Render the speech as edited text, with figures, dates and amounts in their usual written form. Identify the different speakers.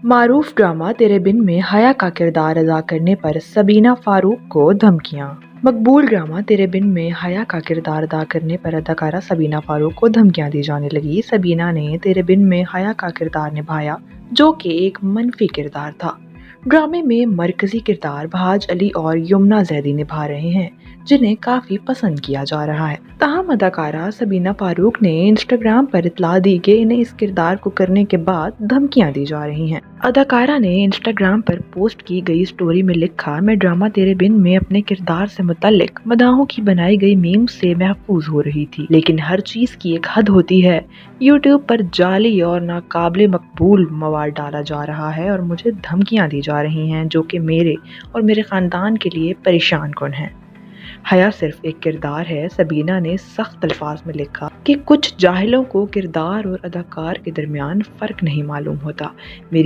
Speaker 1: मारूफ drama तेरे बिन में हया का किरदार अदा करने पर सबीना फारूक को धमकियां। मकबूल ड्रामा तेरे बिन में हया का किरदार अदा करने पर अदाकारा सबीना फारूक को धमकियां दी जाने लगी। सबीना ने तेरे बिन में हया का किरदार निभाया, जो कि एक मनफी किरदार था। ड्रामे में मरकजी किरदार बहाज अली और यमुना जैदी निभा रहे हैं, जिन्हें काफी पसंद किया जा रहा है। ताहम अदाकारा सबीना फारूक ने इंस्टाग्राम पर इतला दी कि इन्हें इस किरदार को करने के बाद धमकियां दी जा रही हैं। अदाकारा ने इंस्टाग्राम पर पोस्ट की गई स्टोरी में लिखा, मैं ड्रामा तेरे बिन में अपने किरदार से मुतल्लिक मदाहों की बनाई गई मीम्स से महफूज हो रही थी, लेकिन हर चीज की एक हद होती है। यूट्यूब पर जाली और नाकाबिले मकबूल मवाद डाला जा रहा है और मुझे धमकियां दी जा रही हैं, जो कि मेरे और मेरे खानदान के लिए परेशान कुन है। हया सिर्फ एक किरदार है। सबीना ने सख्त अल्फाज में लिखा कि कुछ जाहिलों को किरदार और अदाकार के दरमियान फर्क नहीं मालूम होता। मेरी